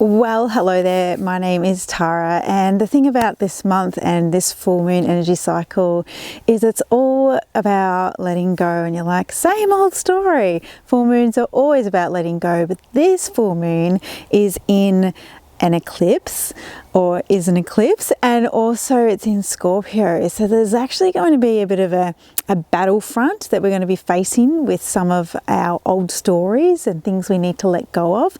Well, hello there. My name is Tara, and the thing about this month and this full moon energy cycle is it's all about letting go. And you're like, same old story. Full moons are always about letting go, but this full moon is in an eclipse, or is an eclipse, and also it's in Scorpio. So there's actually going to be a bit of a battlefront that we're going to be facing with some of our old stories and things we need to let go of.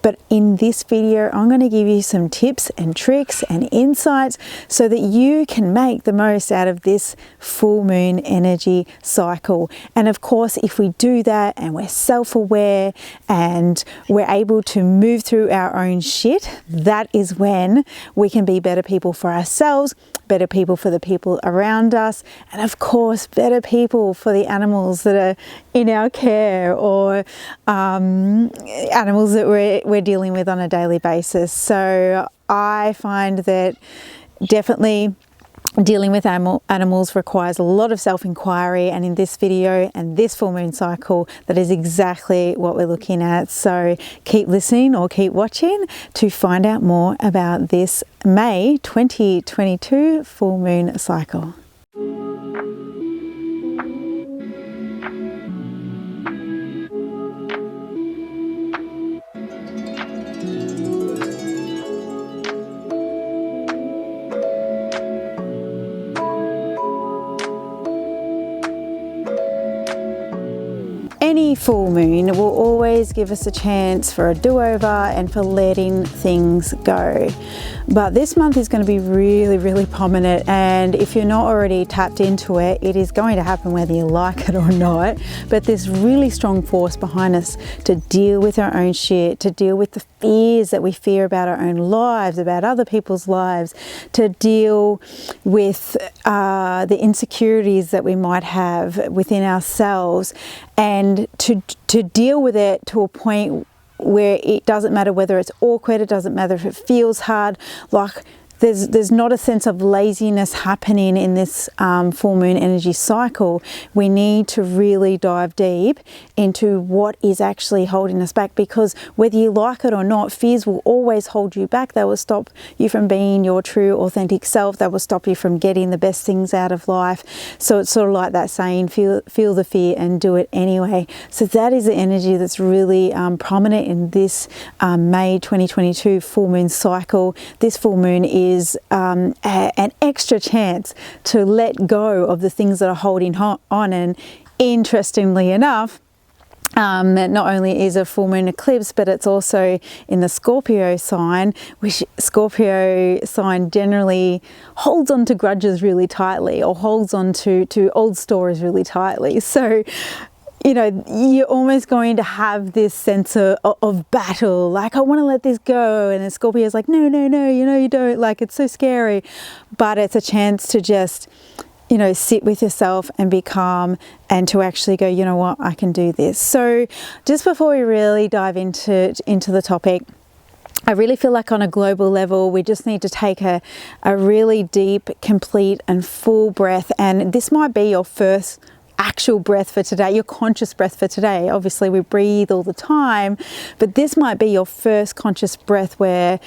But in this video, I'm going to give you some tips and tricks and insights so that you can make the most out of this full moon energy cycle. And of course, if we do that and we're self-aware and we're able to move through our own shit, that is when we can be better people for ourselves, better people for the people around us, and of course, better people for the animals that are in our care, or animals that we're dealing with on a daily basis. So I find that definitely dealing with animals requires a lot of self-inquiry, and in this video and this full moon cycle, that is exactly what we're looking at. So keep listening or keep watching to find out more about this May 2022 full moon cycle. Any full moon will always give us a chance for a do-over and for letting things go. But this month is going to be really, really prominent, and if you're not already tapped into it, it is going to happen whether you like it or not. But this really strong force behind us to deal with our own shit, to deal with the fears that we fear about our own lives, about other people's lives, to deal with the insecurities that we might have within ourselves, and to deal with it to a point where it doesn't matter whether it's awkward, it doesn't matter if it feels hard, like there's not a sense of laziness happening in this full moon energy cycle. We need to really dive deep into what is actually holding us back, because whether you like it or not, fears will always hold you back. They will stop you from being your true authentic self. They will stop you from getting the best things out of life. So it's sort of like that saying, feel the fear and do it anyway. So that is the energy that's really prominent in this May 2022 full moon cycle. This full moon is an extra chance to let go of the things that are holding on. And interestingly enough, not only is a full moon eclipse, but it's also in the Scorpio sign, which Scorpio sign generally holds on to grudges really tightly, or holds on to old stories really tightly. So you know, you're almost going to have this sense of battle, like, I want to let this go. And then Scorpio's like, no, you don't, like, it's so scary. But it's a chance to just, sit with yourself and be calm, and to actually go, you know what, I can do this. So just before we really dive into the topic, I really feel like on a global level, we just need to take a really deep, complete and full breath. And this might be your first actual breath for today, your conscious breath for today. Obviously we breathe all the time, but this might be your first conscious breath where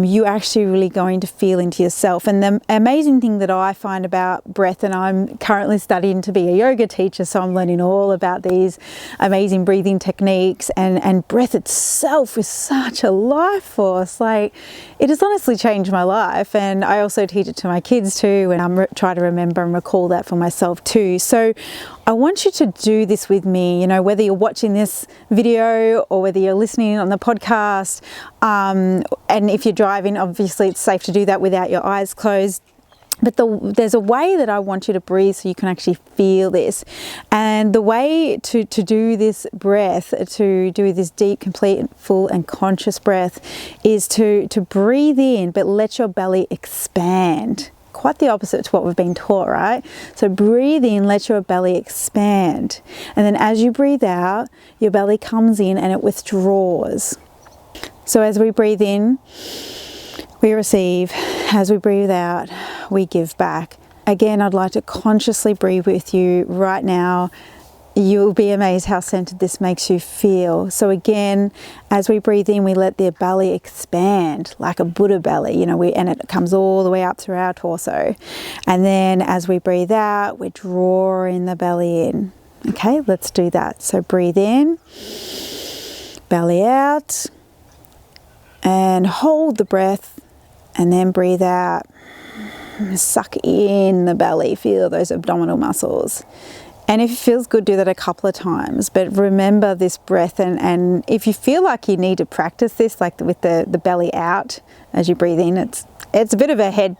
you actually really going to feel into yourself. And the amazing thing that I find about breath, and I'm currently studying to be a yoga teacher, so I'm learning all about these amazing breathing techniques, and breath itself is such a life force. Like, it has honestly changed my life, and I also teach it to my kids too, and I'm trying to remember and recall that for myself too. So I want you to do this with me, whether you're watching this video or whether you're listening on the podcast. And if you're driving, obviously it's safe to do that without your eyes closed. But there's a way that I want you to breathe so you can actually feel this. And the way to do this breath, to do this deep, complete, full and conscious breath, is to breathe in, but let your belly expand. Quite the opposite to what we've been taught, right? So breathe in, let your belly expand. And then as you breathe out, your belly comes in and it withdraws. So as we breathe in, we receive. As we breathe out, we give back. Again, I'd like to consciously breathe with you right now. you'll be amazed how centered this makes you feel. So again, as we breathe in, we let the belly expand like a Buddha belly, you know, and it comes all the way up through our torso. And then as we breathe out, we're drawing the belly in. Okay, let's do that. So breathe in, belly out, and hold the breath, and then breathe out. Suck in the belly, feel those abdominal muscles. And if it feels good, do that a couple of times. But remember this breath, and if you feel like you need to practice this, like with the belly out as you breathe in, it's a bit of a head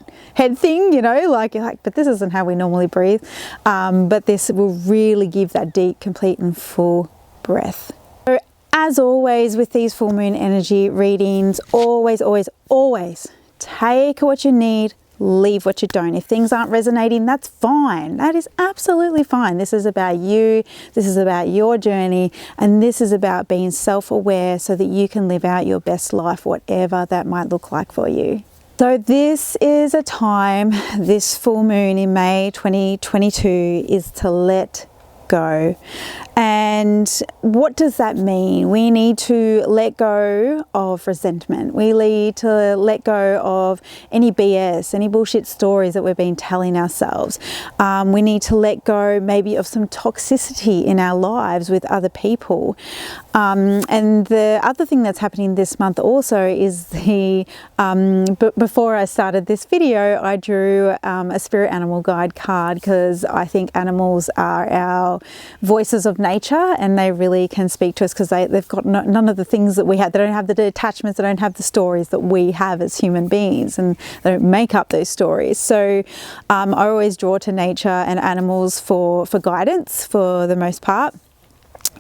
thing, you know, like you're like, but this isn't how we normally breathe. But this will really give that deep, complete and full breath. So as always with these full moon energy readings, always, always, always take what you need, leave what you don't. If things aren't resonating, that's fine. That is absolutely fine. This is about you. This is about your journey. And this is about being self-aware so that you can live out your best life, whatever that might look like for you. So this is a time, this full moon in May 2022, is to let go. And what does that mean? We need to let go of resentment. We need to let go of any BS, any bullshit stories that we've been telling ourselves. We need to let go maybe of some toxicity in our lives with other people. And the other thing that's happening this month also is before I started this video, I drew a spirit animal guide card, because I think animals are our voices of nature, and they really can speak to us, because they've got none of the things that we have. They don't have the attachments, they don't have the stories that we have as human beings, and they don't make up those stories. So I always draw to nature and animals for guidance for the most part.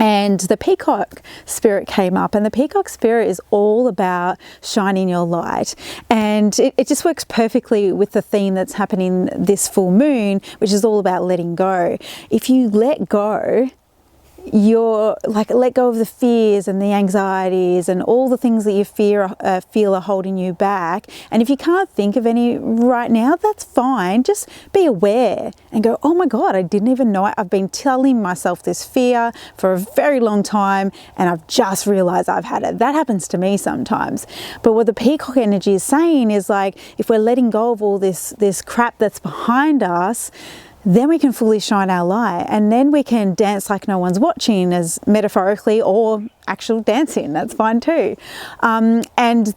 And the Peacock Spirit came up, and the Peacock Spirit is all about shining your light. And it just works perfectly with the theme that's happening this full moon, which is all about letting go. If you let go, you're like, let go of the fears and the anxieties and all the things that you feel are holding you back. And if you can't think of any right now, that's fine. Just be aware and go, oh my God, I didn't even know it. I've been telling myself this fear for a very long time, and I've just realized I've had it. That happens to me sometimes. But what the Peacock energy is saying is, like, if we're letting go of all this crap that's behind us, then we can fully shine our light, and then we can dance like no one's watching, as metaphorically or actual dancing, that's fine too. And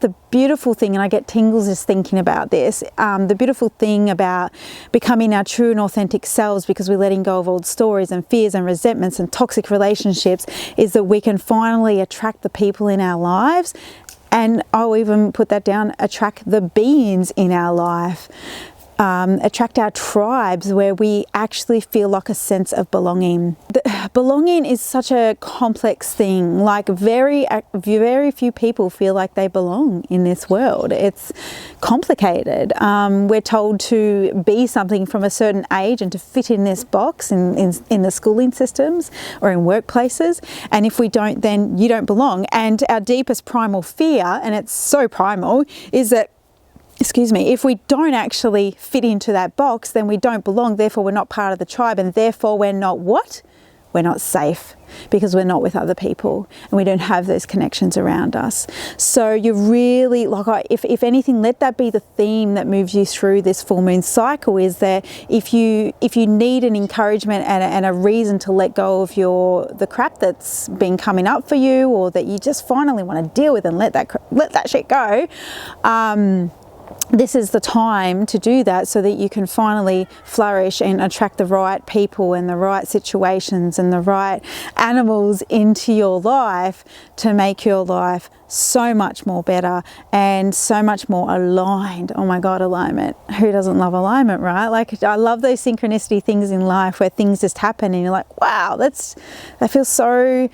the beautiful thing, and I get tingles just thinking about this, the beautiful thing about becoming our true and authentic selves, because we're letting go of old stories and fears and resentments and toxic relationships, is that we can finally attract the people in our lives, and I'll even put that down, attract the beings in our life. Attract our tribes where we actually feel like a sense of belonging. Belonging is such a complex thing. Like very few people feel like they belong in this world. It's complicated. We're told to be something from a certain age and to fit in this box in the schooling systems or in workplaces. And if we don't, then you don't belong. And our deepest primal fear, and it's so primal, is that, if we don't actually fit into that box, then we don't belong, therefore we're not part of the tribe, and therefore we're not what? We're not safe, because we're not with other people and we don't have those connections around us. So you really, like, if anything, let that be the theme that moves you through this full moon cycle, is that if you need an encouragement and a reason to let go of the crap that's been coming up for you, or that you just finally want to deal with and let that shit go, this is the time to do that, so that you can finally flourish and attract the right people and the right situations and the right animals into your life to make your life so much more better and so much more aligned. Oh my God, alignment. Who doesn't love alignment, right? Like, I love those synchronicity things in life where things just happen and you're like, wow, that feels so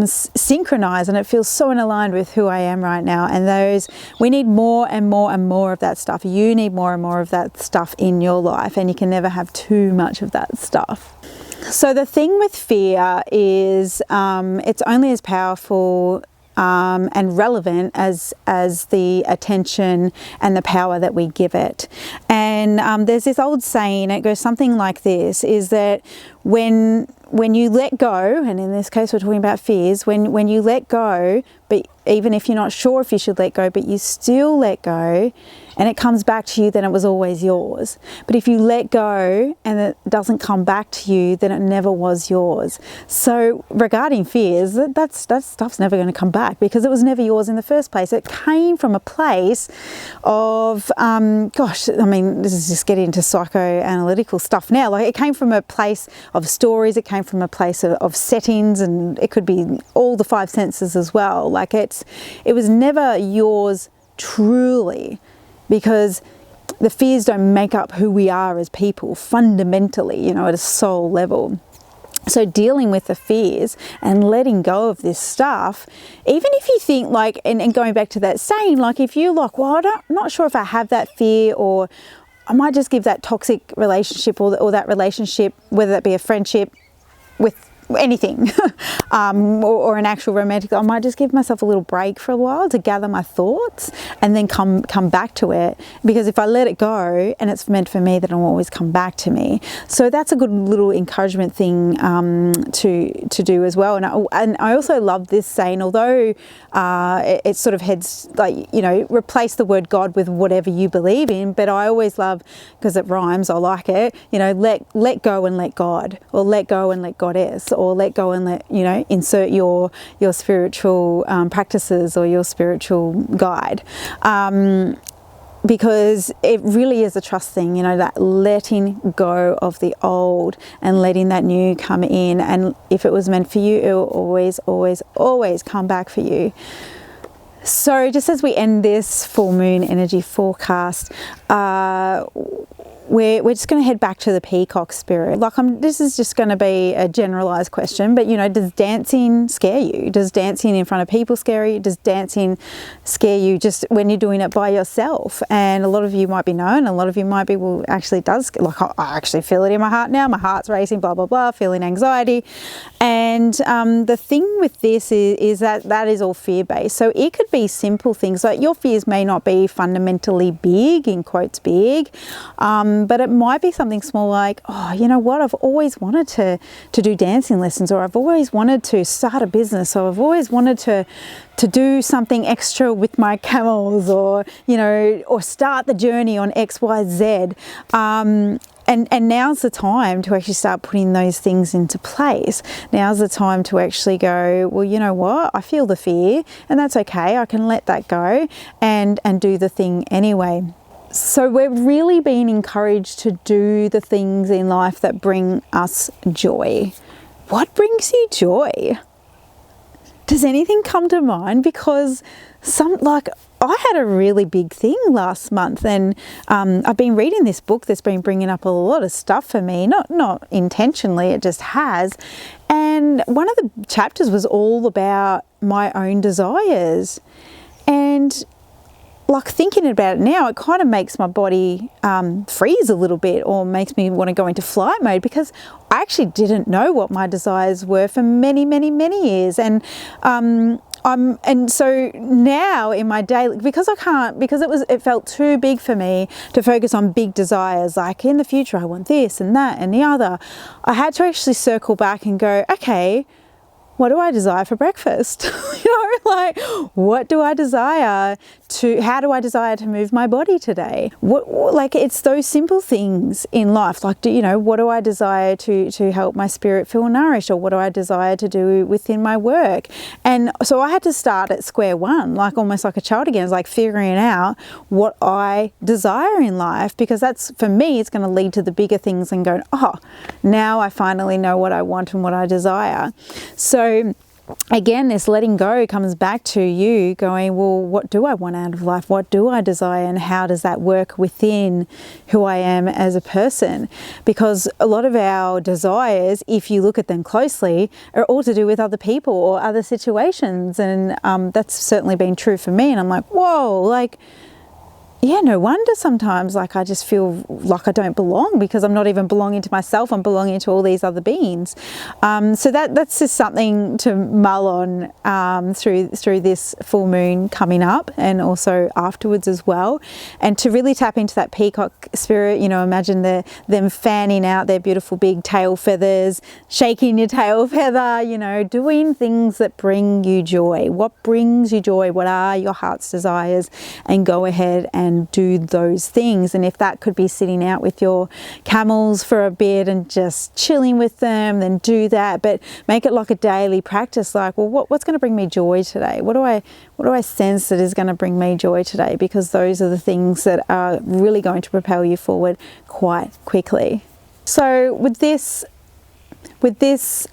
synchronized, and it feels so in aligned with who I am right now. And we need more and more and more of that stuff. You need more and more of that stuff in your life, and you can never have too much of that stuff. So the thing with fear is it's only as powerful and relevant as the attention and the power that we give it. And there's this old saying, it goes something like this, is that when when you let go, and in this case we're talking about fears, when you let go, but even if you're not sure if you should let go, but you still let go and it comes back to you, then it was always yours. But if you let go and it doesn't come back to you, then it never was yours. So regarding fears, that stuff's never going to come back because it was never yours in the first place. It came from a place of, gosh, I mean, this is just getting into psychoanalytical stuff now. Like, it came from a place of stories, it came from a place of settings, and it could be all the five senses as well. Like, it was never yours truly, because the fears don't make up who we are as people fundamentally, you know, at a soul level. So dealing with the fears and letting go of this stuff, even if you think like, and going back to that saying, like if you're like, well, I'm not sure if I have that fear, or I might just give that toxic relationship or that relationship, whether that be a friendship with anything or an actual romantic, I might just give myself a little break for a while to gather my thoughts and then come back to it, because if I let it go and it's meant for me, then it'll always come back to me. So that's a good little encouragement thing to do as well. And I also love this saying, although it sort of heads like, you know, replace the word God with whatever you believe in, but I always love, because it rhymes, I like it, you know, let go and let God, or let go and let Goddess, or let go and let, you know, insert your spiritual practices or your spiritual guide. Because it really is a trust thing, you know, that letting go of the old and letting that new come in. And if it was meant for you, it will always, always, always come back for you. So just as we end this full moon energy forecast, we're just going to head back to the Peacock Spirit. Like, this is just going to be a generalized question, but you know, does dancing scare you? Does dancing in front of people scare you? Does dancing scare you just when you're doing it by yourself? And a lot of you might be no, and a lot of you might be, well, actually it does. Like, I actually feel it in my heart now. My heart's racing, blah, blah, blah, feeling anxiety. And the thing with this is that is all fear-based. So it could be simple things, like your fears may not be fundamentally big, in quotes big, but it might be something small like, oh, you know what, I've always wanted to do dancing lessons, or I've always wanted to start a business, or I've always wanted to do something extra with my camels, or, you know, or start the journey on XYZ. And now's the time to actually start putting those things into place. Now's the time to actually go, well, you know what, I feel the fear, and that's okay. I can let that go and do the thing anyway. So we're really being encouraged to do the things in life that bring us joy. What brings you joy? Does anything come to mind? Because I had a really big thing last month, and I've been reading this book that's been bringing up a lot of stuff for me, not intentionally, it just has. And one of the chapters was all about my own desires. And like, thinking about it now, it kind of makes my body freeze a little bit, or makes me want to go into flight mode, because I actually didn't know what my desires were for many, many, many years. And so now in my daily, because it felt too big for me to focus on big desires, like in the future I want this and that and the other, I had to actually circle back and go, okay, what do I desire for breakfast? You know, like, what do I desire how do I desire to move my body today? Like, it's those simple things in life. Like, you know, what do I desire to help my spirit feel nourished? Or what do I desire to do within my work? And so I had to start at square one, like almost like a child again. It's like figuring out what I desire in life, because that's, for me, it's going to lead to the bigger things and going, oh, now I finally know what I want and what I desire. So again, this letting go comes back to you going, well, what do I want out of life? What do I desire? And how does that work within who I am as a person? Because a lot of our desires, if you look at them closely, are all to do with other people or other situations. And that's certainly been true for me. And I'm like, whoa, like, yeah, no wonder sometimes like I just feel like I don't belong, because I'm not even belonging to myself, I'm belonging to all these other beings. So that's just something to mull on through this full moon coming up, and also afterwards as well, and to really tap into that peacock spirit. You know, imagine them fanning out their beautiful big tail feathers, shaking your tail feather, you know, doing things that bring you joy. What brings you joy? What are your heart's desires? And go ahead and do those things. And if that could be sitting out with your camels for a bit and just chilling with them, then do that. But make it like a daily practice. Like, well, what's going to bring me joy today? What do I sense that is going to bring me joy today? Because those are the things that are really going to propel you forward quite quickly. So with this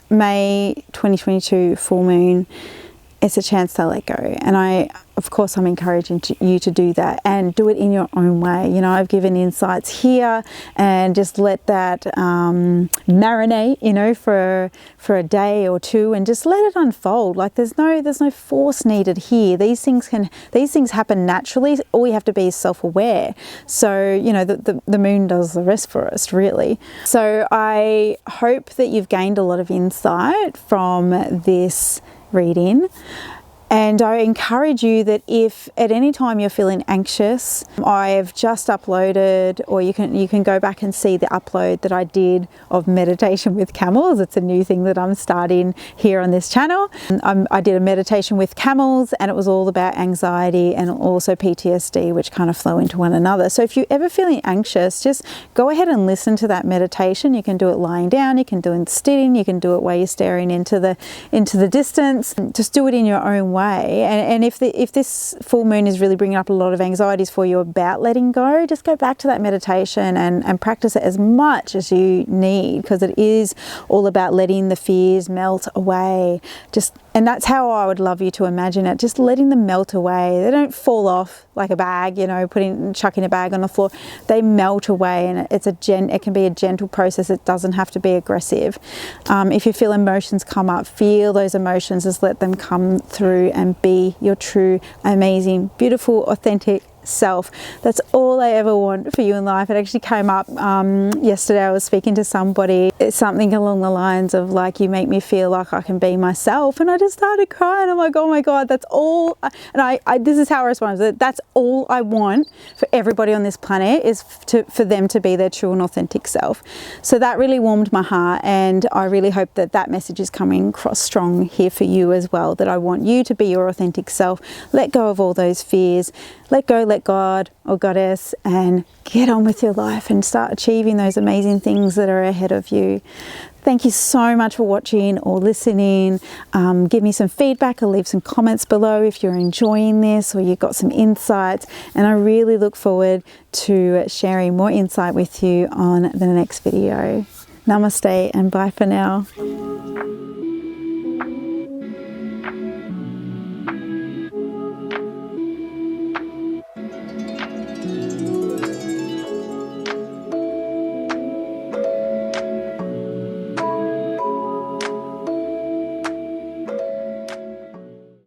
May 2022 full moon, it's a chance to let go. And of course, I'm encouraging you to do that, and do it in your own way. You know, I've given insights here, and just let that marinate, you know, for a day or two, and just let it unfold. Like there's no force needed here. These things happen naturally. All you have to be is self-aware. So, you know, the moon does the rest for us, really. So I hope that you've gained a lot of insight from this reading. And I encourage you that if at any time you're feeling anxious, I've just uploaded, or you can go back and see the upload that I did of meditation with camels. It's a new thing that I'm starting here on this channel. I did a meditation with camels, and it was all about anxiety and also PTSD, which kind of flow into one another. So if you're ever feeling anxious, just go ahead and listen to that meditation. You can do it lying down, you can do it sitting, you can do it while you're staring into the distance. Just do it in your own way. And if this full moon is really bringing up a lot of anxieties for you about letting go, just go back to that meditation and practice it as much as you need, because it is all about letting the fears melt away. And that's how I would love you to imagine it, just letting them melt away. They don't fall off like a bag, you know, chucking a bag on the floor. They melt away, and it can be a gentle process. It doesn't have to be aggressive. If you feel emotions come up, feel those emotions, just let them come through and be your true, amazing, beautiful, authentic self. That's all I ever want for you in life. It actually came up yesterday. I was speaking to somebody. It's something along the lines of like, you make me feel like I can be myself, and I just started crying. I'm like, oh my God, that's all. And this is how I responded. That's all I want for everybody on this planet, is for them to be their true and authentic self. So that really warmed my heart, and I really hope that message is coming across strong here for you as well, that I want you to be your authentic self. Let go of all those fears. Let go, let God or Goddess, and get on with your life and start achieving those amazing things that are ahead of you. Thank you so much for watching or listening. Give me some feedback or leave some comments below if you're enjoying this or you've got some insights. And I really look forward to sharing more insight with you on the next video. Namaste and bye for now.